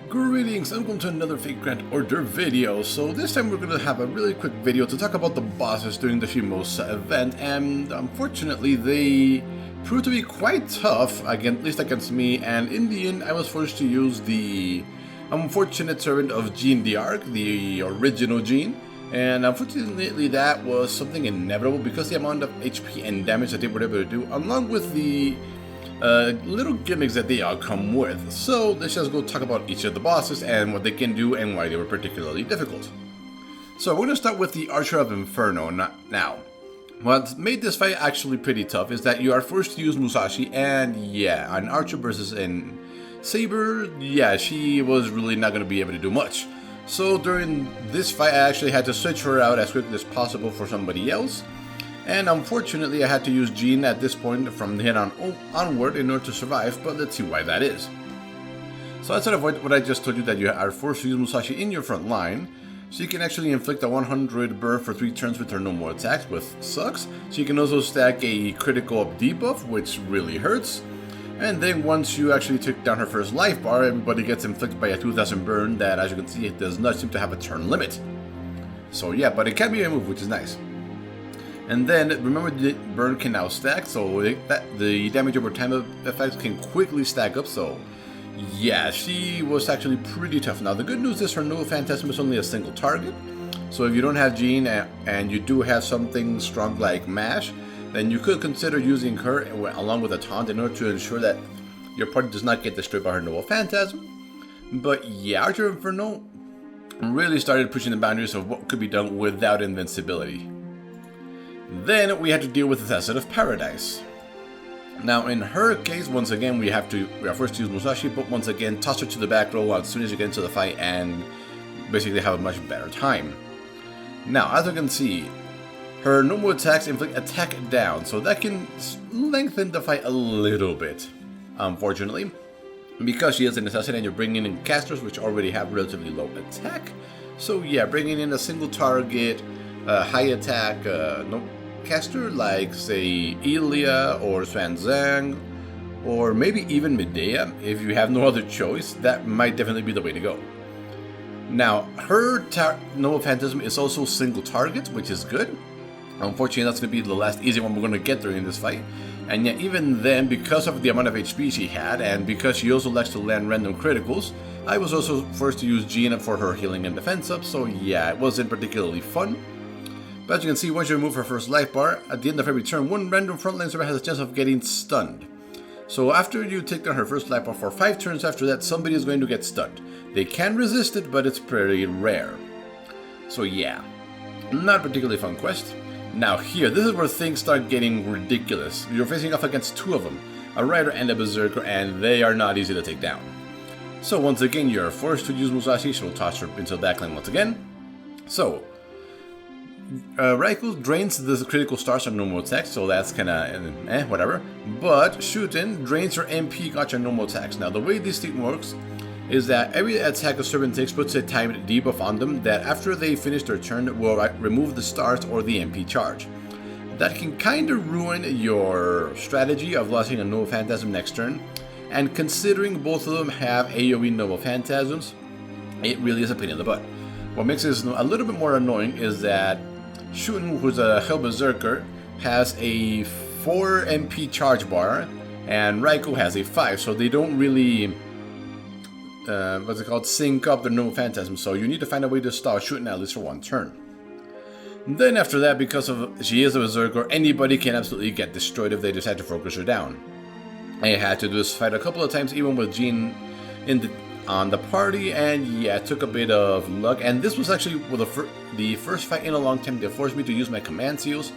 Greetings and welcome to another Fake Grand Order video. So this time we're going to have a really quick video to talk about the bosses during the Shimousa event, and unfortunately they proved to be quite tough, again, at least against me, and in the end I was forced to use the unfortunate servant of Jean d'Arc, the original Jean, and unfortunately that was something inevitable because the amount of HP and damage that they were able to do, along with the little gimmicks that they all come with. So let's just go talk about each of the bosses and what they can do and why they were particularly difficult. So we're going to start with the Archer of Inferno now. What made this fight actually pretty tough is that you are forced to use Musashi, and yeah, an Archer versus an Saber, yeah, she was really not going to be able to do much. So during this fight I actually had to switch her out as quickly as possible for somebody else. And unfortunately I had to use Jean at this point from here onward in order to survive, but let's see why that is. So let's avoid what I just told you, that you are forced to use Musashi in your front line. So you can actually inflict a 100 burn for 3 turns with her normal attacks, which sucks. So you can also stack a critical up debuff, which really hurts. And then once you actually took down her first life bar, everybody gets inflicted by a 2000 burn that, as you can see, it does not seem to have a turn limit. So yeah, but it can be removed, which is nice. And then, remember, the burn can now stack, so the damage over time effects can quickly stack up, so yeah, she was actually pretty tough. Now, the good news is her Nova Phantasm is only a single target, so if you don't have Jean and you do have something strong like Mash, then you could consider using her along with a taunt in order to ensure that your party does not get destroyed by her Nova Phantasm. But yeah, Archer Inferno really started pushing the boundaries of what could be done without invincibility. Then we had to deal with the Asset of Paradise. Now in her case, once again, we are forced to use Musashi, but once again, toss her to the back row as soon as you get into the fight and basically have a much better time. Now, as you can see, her normal attacks inflict attack down, so that can lengthen the fight a little bit, unfortunately. Because she is an assassin and you're bringing in casters which already have relatively low attack. So yeah, bringing in a single target, high attack, caster like, say, Elia or Swanzang, or maybe even Medea, if you have no other choice, that might definitely be the way to go. Now, her Nova Phantasm is also single target, which is good. Unfortunately, that's going to be the last easy one we're going to get during this fight. And yet, even then, because of the amount of HP she had, and because she also likes to land random criticals, I was also forced to use Gina for her healing and defense up, so yeah, it wasn't particularly fun. But as you can see, once you remove her first life bar, at the end of every turn, one random frontline server has a chance of getting stunned. So after you take down her first life bar for 5 turns after that, somebody is going to get stunned. They can resist it, but it's pretty rare. So yeah, not a particularly fun quest. Now here, this is where things start getting ridiculous. You're facing off against 2 of them, a Rider and a Berserker, and they are not easy to take down. So once again, you're forced to use Musashi, so toss her into the backline once again. So, Raikou drains the critical stars on normal attacks, so that's kinda whatever. But Shuten drains her MP gacha normal attacks. Now the way this thing works is that every attack a servant takes puts a timed debuff on them that after they finish their turn will remove the stars or the MP charge. That can kinda ruin your strategy of losing a Nova Phantasm next turn, and considering both of them have AoE Nova Phantasms, it really is a pain in the butt. What makes this a little bit more annoying is that Shuten, who's a Hell Berserker, has a 4 MP charge bar, and Raikou has a 5, so they don't really, sync up their Nova Phantasm, so you need to find a way to stop Shuten at least for 1 turn. Then after that, because she is a Berserker, anybody can absolutely get destroyed if they decide to focus her down. I had to do this fight a couple of times, even with Jean on the party, and yeah, it took a bit of luck, and this was actually the first fight in a long time that forced me to use my command seals.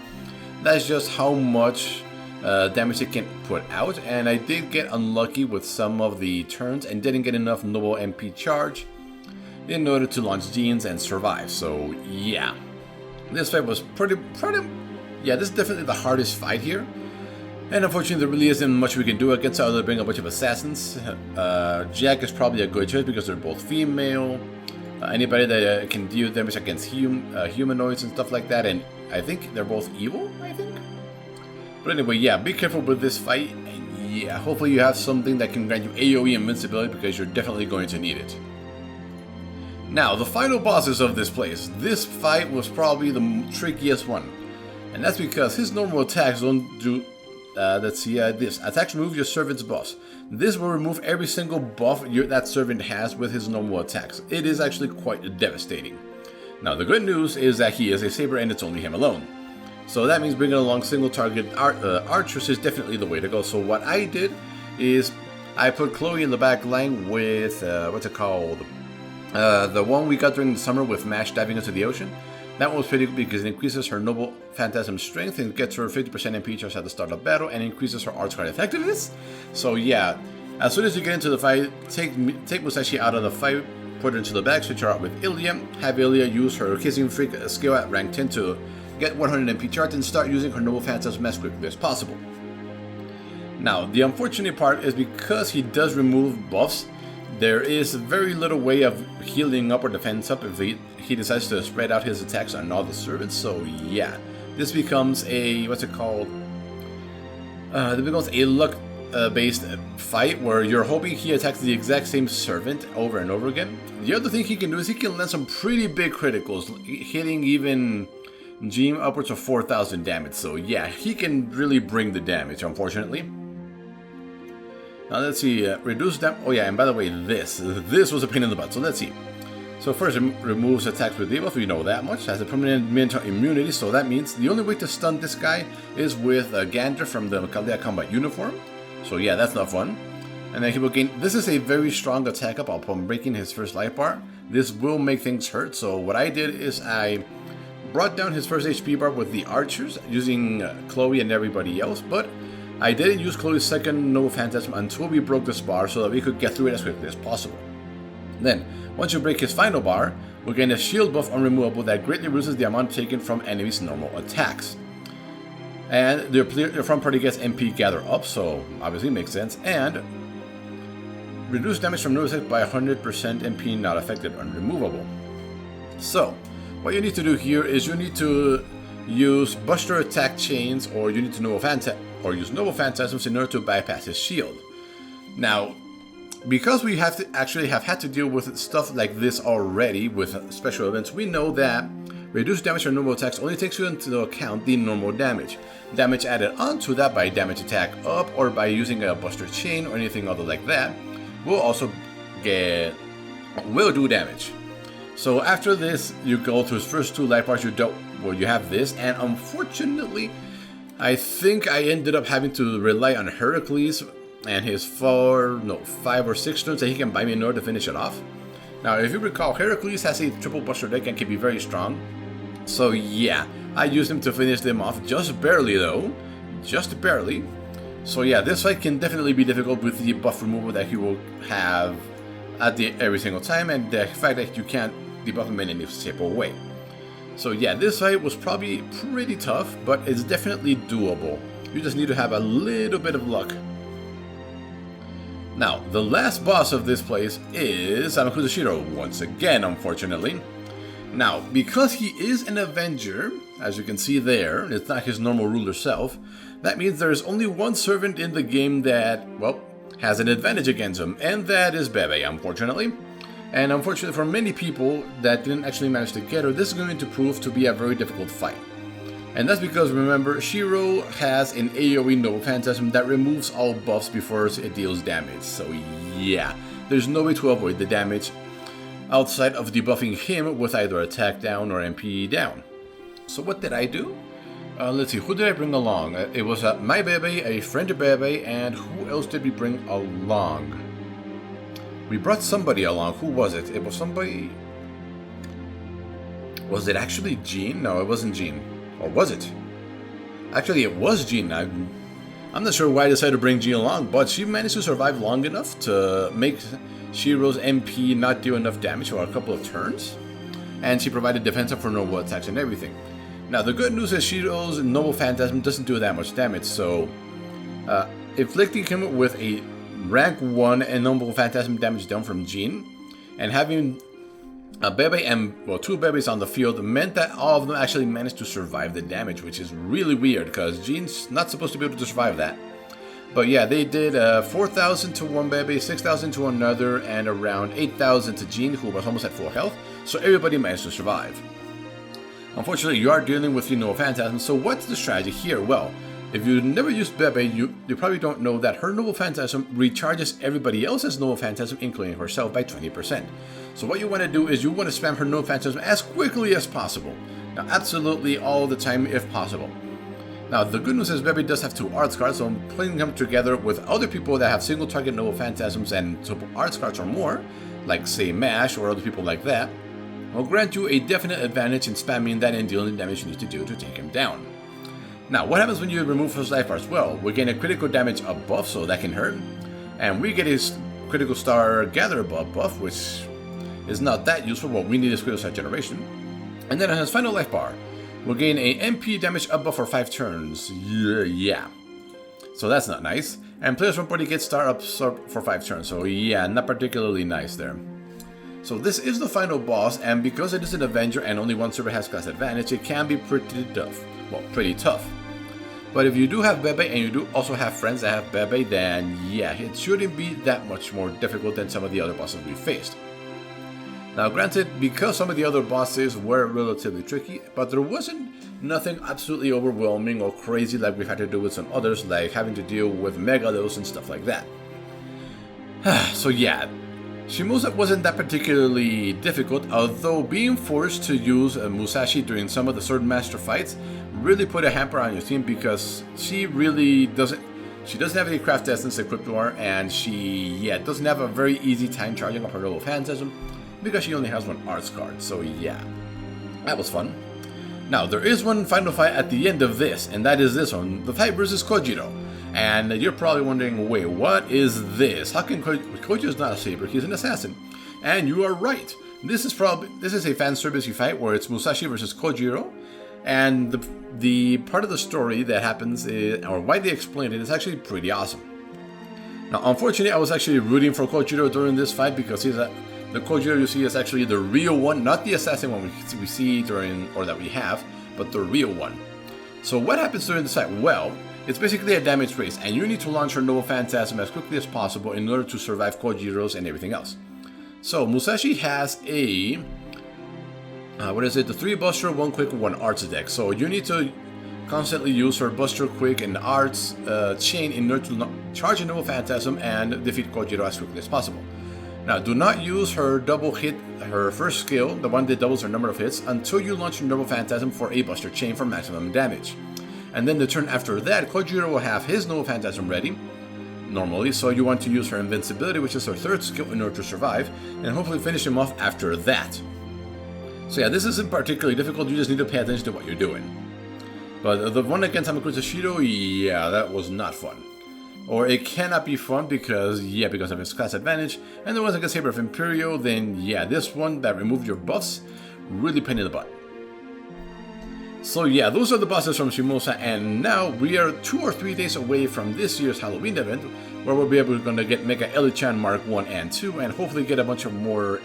That's just how much damage it can put out, and I did get unlucky with some of the turns and didn't get enough noble MP charge in order to launch Jeans and survive. So yeah, this fight was this is definitely the hardest fight here. And unfortunately, there really isn't much we can do against other than bring a bunch of assassins. Jack is probably a good choice because they're both female. Anybody that can deal damage against humanoids and stuff like that, and I think they're both evil, I think? But anyway, yeah, be careful with this fight, and yeah, hopefully you have something that can grant you AoE invincibility because you're definitely going to need it. Now, the final bosses of this place. This fight was probably the trickiest one. And that's because his normal attacks don't do... let's see, this. Attacks remove your servant's buffs. This will remove every single buff that servant has with his normal attacks. It is actually quite devastating. Now, the good news is that he is a saber and it's only him alone. So that means bringing along single target archers is definitely the way to go. So what I did is I put Chloe in the back line with, what's it called? The one we got during the summer with Mash diving into the ocean. That one was pretty good because it increases her Noble Phantasm strength and gets her 50% MP charge at the start of battle and increases her art card effectiveness. So yeah, as soon as you get into the fight, take Musashi out of the fight, put her into the back, switch her out with Ilya, have Ilya use her Kissing Freak skill at rank 10 to get 100 MP charge and start using her Noble Phantasm as quickly as possible. Now, the unfortunate part is because he does remove buffs, there is very little way of healing up or defense up if he decides to spread out his attacks on all the servants. So yeah, this becomes a, what's it called? It becomes a luck-based fight where you're hoping he attacks the exact same servant over and over again. The other thing he can do is he can land some pretty big criticals, hitting even Jean upwards of 4,000 damage. So yeah, he can really bring the damage, unfortunately. Now let's see, reduce damage. Oh yeah, and by the way, this was a pain in the butt. So let's see. So first, it removes attacks with debuff, we know that much. Has a permanent mental immunity, so that means the only way to stun this guy is with Gander from the Caldea Combat Uniform. So yeah, that's not fun. And then he will gain, this is a very strong attack up upon breaking his first life bar. This will make things hurt, so what I did is I brought down his first HP bar with the archers, using Chloe and everybody else, but I didn't use Chloe's second Noble Phantasm until we broke this bar so that we could get through it as quickly as possible. Then, once you break his final bar, we'll gain a shield buff unremovable that greatly reduces the amount taken from enemies' normal attacks. And your front party gets MP gather up, so obviously makes sense, and reduce damage from no attack by 100% MP not affected unremovable. So, what you need to do here is you need to use Buster attack chains, or you need to use Noble Phantasms in order to bypass his shield. Now, because we have had to deal with stuff like this already with special events, we know that reduced damage from normal attacks only takes into account the normal damage. Damage added onto that by damage attack up or by using a Buster chain or anything other like that will do damage. So after this, you go to his first two life bars, you have this, and unfortunately, I think I ended up having to rely on Heracles and his 5 or 6 turns that he can buy me in order to finish it off. Now, if you recall, Heracles has a triple Buster deck and can be very strong. So yeah, I used him to finish them off, just barely though. Just barely. So yeah, this fight can definitely be difficult with the buff removal that he will have every single time, and the fact that you can't debuff him in any shape or way. So yeah, this fight was probably pretty tough, but it's definitely doable. You just need to have a little bit of luck. Now, the last boss of this place is Shiro once again, unfortunately. Now, because he is an Avenger, as you can see there, it's not his normal ruler self, that means there is only one servant in the game that, well, has an advantage against him, and that is Bebe, unfortunately. And unfortunately for many people that didn't actually manage to get her, this is going to prove to be a very difficult fight. And that's because, remember, Shiro has an AoE Noble Phantasm that removes all buffs before it deals damage. So yeah, there's no way to avoid the damage outside of debuffing him with either attack down or MP down. So what did I do? Let's see, who did I bring along? It was my Bebe, a friend of Bebe, and who else did we bring along? We brought somebody along. Who was it? It was somebody... Was it actually Jean? No, it wasn't Jean. Or was it? Actually, it was Jean. I'm not sure why I decided to bring Jean along, but she managed to survive long enough to make Shiro's MP not do enough damage for a couple of turns. And she provided defense up for normal attacks and everything. Now, the good news is Shiro's Noble Phantasm doesn't do that much damage, so... inflicting him with a rank 1 and Noble Phantasm damage down from Jean, and having a Bebe and, well, 2 Bebes on the field meant that all of them actually managed to survive the damage, which is really weird, because Jean's not supposed to be able to survive that. But yeah, they did 4,000 to one Bebe, 6,000 to another, and around 8,000 to Jean, who was almost at full health, so everybody managed to survive. Unfortunately, you are dealing with Nova Phantasm, so what's the strategy here? Well, if you never used Bebe, you probably don't know that her Nova Phantasm recharges everybody else's Nova Phantasm, including herself, by 20%. So what you want to do is you want to spam her Nova Phantasm as quickly as possible. Now, absolutely all the time if possible. Now, the good news is Bebe does have 2 arts cards, so playing them together with other people that have single target Nova Phantasms and 2 arts cards or more, like say Mash or other people like that, will grant you a definite advantage in spamming that and dealing the damage you need to do to take him down. Now, what happens when you remove his life bars? Well, we gain a critical damage buff, so that can hurt, and we get his critical star gather buff, which is not that useful. Well, we need his critical star generation. And then on his final life bar, we'll gain a MP damage buff for 5 turns. Yeah. So that's not nice. And players from party get star ups for 5 turns. So yeah, not particularly nice there. So this is the final boss, and because it is an Avenger and only one server has class advantage, it can be pretty tough. Well, pretty tough. But if you do have Bebe and you do also have friends that have Bebe, then yeah, it shouldn't be that much more difficult than some of the other bosses we faced. Now granted, because some of the other bosses were relatively tricky, but there wasn't nothing absolutely overwhelming or crazy like we've had to do with some others, like having to deal with Megalos and stuff like that. So yeah, Shimousa wasn't that particularly difficult, although being forced to use Musashi during some of the Sword Master fights really put a hamper on your team, because she really doesn't have any craft essence equipped to her, and she doesn't have a very easy time charging up her Nova Phantasm, because she only has 1 arts card. So yeah, that was fun. Now there is one final fight at the end of this, and that is this one, the fight versus Kojiro. And you're probably wondering, wait, what is this? How can Kojiro is not a saber, he's an assassin. And you are right. This is a fan servicey fight where it's Musashi versus Kojiro, and the part of the story that happens is, or why they explain it, is actually pretty awesome. Now unfortunately, I was actually rooting for Kojiro during this fight, because the Kojiro you see is actually the real one, not the assassin one we see during, or that we have, but the real one. So what happens during this fight? Well, it's basically a damage race, and you need to launch her Nova Phantasm as quickly as possible in order to survive Kojiro's and everything else. So Musashi has a, the 3 Buster, 1 Quick, 1 Arts deck. So you need to constantly use her Buster, Quick, and Arts chain in order to charge a Nova Phantasm and defeat Kojiro as quickly as possible. Now, do not use her double hit, her first skill, the one that doubles her number of hits, until you launch your Nova Phantasm for a Buster Chain for maximum damage. And then the turn after that, Kojiro will have his Nova Phantasm ready, normally, so you want to use her Invincibility, which is her 3rd skill, in order to survive, and hopefully finish him off after that. So yeah, this isn't particularly difficult, you just need to pay attention to what you're doing. But the one against Hamakusa Shido, yeah, that was not fun. Or it cannot be fun because of his class advantage. And the ones against Saber of Imperio, then yeah, this one that removed your buffs, really pain in the butt. So yeah, those are the bosses from Shimousa, and now we are 2 or 3 days away from this year's Halloween event, where we'll be able to get Mega Eli-chan Mark 1 and 2, and hopefully get a bunch of more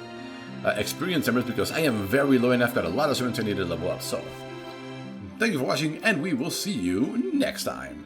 experience numbers, because I am very low and I've got a lot of servants I need to level up. So, thank you for watching, and we will see you next time.